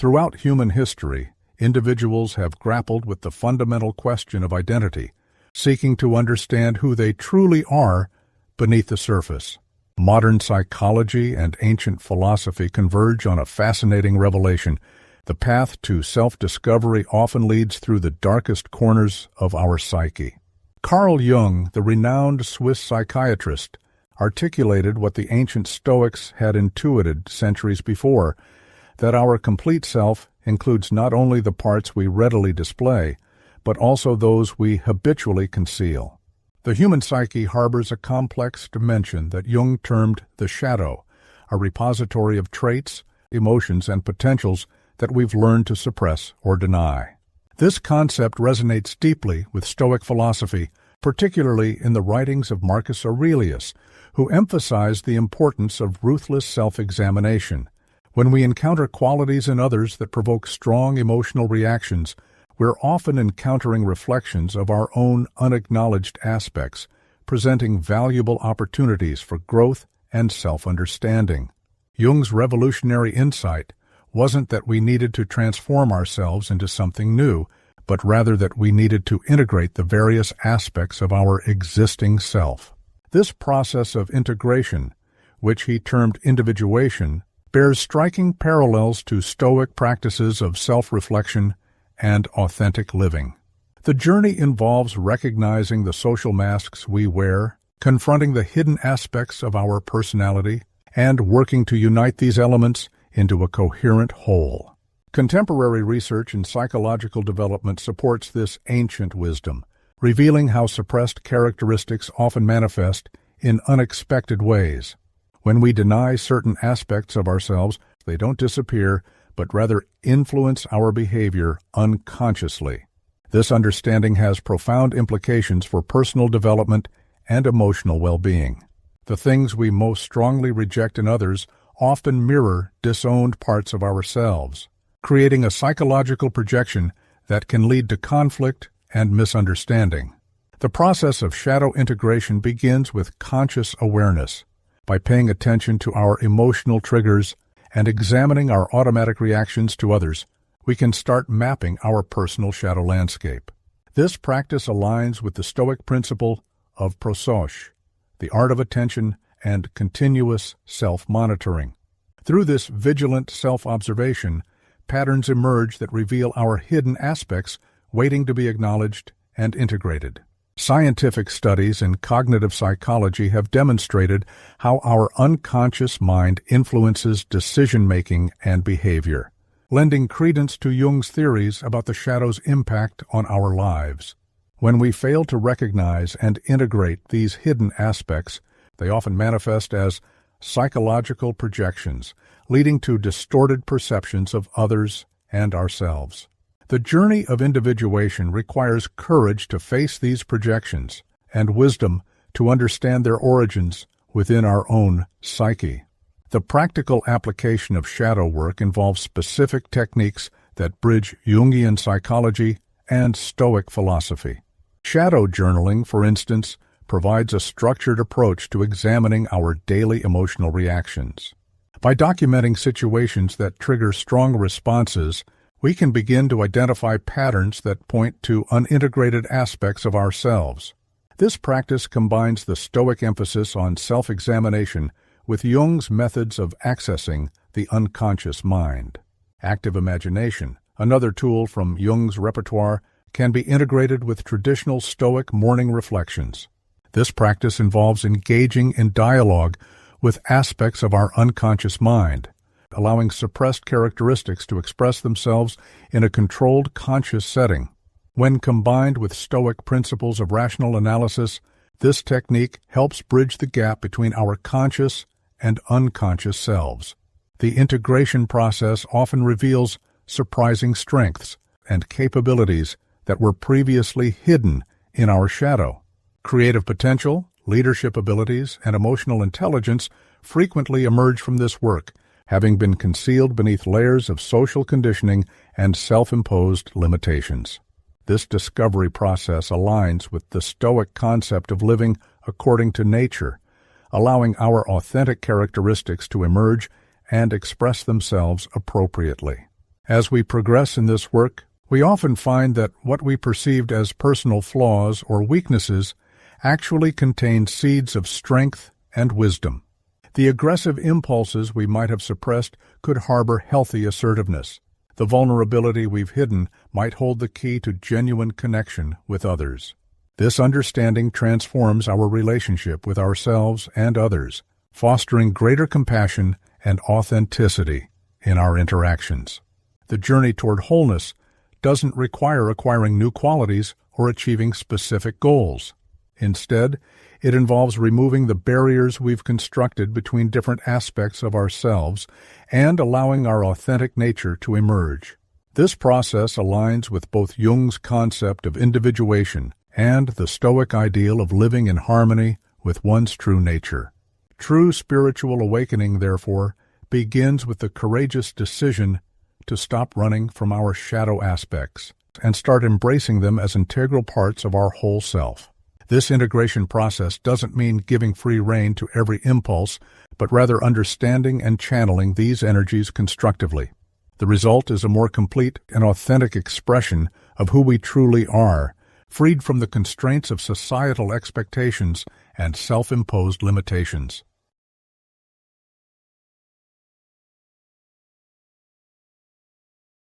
Throughout human history, individuals have grappled with the fundamental question of identity, seeking to understand who they truly are beneath the surface. Modern psychology and ancient philosophy converge on a fascinating revelation. The path to self-discovery often leads through the darkest corners of our psyche. Carl Jung, the renowned Swiss psychiatrist, articulated what the ancient Stoics had intuited centuries before, that our complete self includes not only the parts we readily display, but also those we habitually conceal. The human psyche harbors a complex dimension that Jung termed the shadow, a repository of traits, emotions, and potentials that we've learned to suppress or deny. This concept resonates deeply with Stoic philosophy, particularly in the writings of Marcus Aurelius, who emphasized the importance of ruthless self-examination. When we encounter qualities in others that provoke strong emotional reactions, we're often encountering reflections of our own unacknowledged aspects, presenting valuable opportunities for growth and self-understanding. Jung's revolutionary insight wasn't that we needed to transform ourselves into something new, but rather that we needed to integrate the various aspects of our existing self. This process of integration, which he termed individuation, bears striking parallels to Stoic practices of self-reflection and authentic living. The journey involves recognizing the social masks we wear, confronting the hidden aspects of our personality, and working to unite these elements into a coherent whole. Contemporary research in psychological development supports this ancient wisdom, revealing how suppressed characteristics often manifest in unexpected ways. When we deny certain aspects of ourselves, they don't disappear, but rather influence our behavior unconsciously. This understanding has profound implications for personal development and emotional well-being. The things we most strongly reject in others often mirror disowned parts of ourselves, creating a psychological projection that can lead to conflict and misunderstanding. The process of shadow integration begins with conscious awareness. By paying attention to our emotional triggers and examining our automatic reactions to others, we can start mapping our personal shadow landscape. This practice aligns with the Stoic principle of prososche, the art of attention and continuous self-monitoring. Through this vigilant self-observation, patterns emerge that reveal our hidden aspects waiting to be acknowledged and integrated. Scientific studies in cognitive psychology have demonstrated how our unconscious mind influences decision-making and behavior, lending credence to Jung's theories about the shadow's impact on our lives. When we fail to recognize and integrate these hidden aspects, they often manifest as psychological projections, leading to distorted perceptions of others and ourselves. The journey of individuation requires courage to face these projections and wisdom to understand their origins within our own psyche. The practical application of shadow work involves specific techniques that bridge Jungian psychology and Stoic philosophy. Shadow journaling, for instance, provides a structured approach to examining our daily emotional reactions. By documenting situations that trigger strong responses, we can begin to identify patterns that point to unintegrated aspects of ourselves. This practice combines the Stoic emphasis on self-examination with Jung's methods of accessing the unconscious mind. Active imagination, another tool from Jung's repertoire, can be integrated with traditional Stoic morning reflections. This practice involves engaging in dialogue with aspects of our unconscious mind, allowing suppressed characteristics to express themselves in a controlled conscious setting. When combined with Stoic principles of rational analysis, this technique helps bridge the gap between our conscious and unconscious selves. The integration process often reveals surprising strengths and capabilities that were previously hidden in our shadow. Creative potential, leadership abilities, and emotional intelligence frequently emerge from this work, having been concealed beneath layers of social conditioning and self-imposed limitations. This discovery process aligns with the Stoic concept of living according to nature, allowing our authentic characteristics to emerge and express themselves appropriately. As we progress in this work, we often find that what we perceived as personal flaws or weaknesses actually contain seeds of strength and wisdom. The aggressive impulses we might have suppressed could harbor healthy assertiveness. The vulnerability we've hidden might hold the key to genuine connection with others. This understanding transforms our relationship with ourselves and others, fostering greater compassion and authenticity in our interactions. The journey toward wholeness doesn't require acquiring new qualities or achieving specific goals. Instead, it involves removing the barriers we've constructed between different aspects of ourselves and allowing our authentic nature to emerge. This process aligns with both Jung's concept of individuation and the Stoic ideal of living in harmony with one's true nature. True spiritual awakening, therefore, begins with the courageous decision to stop running from our shadow aspects and start embracing them as integral parts of our whole self. This integration process doesn't mean giving free rein to every impulse, but rather understanding and channeling these energies constructively. The result is a more complete and authentic expression of who we truly are, freed from the constraints of societal expectations and self-imposed limitations.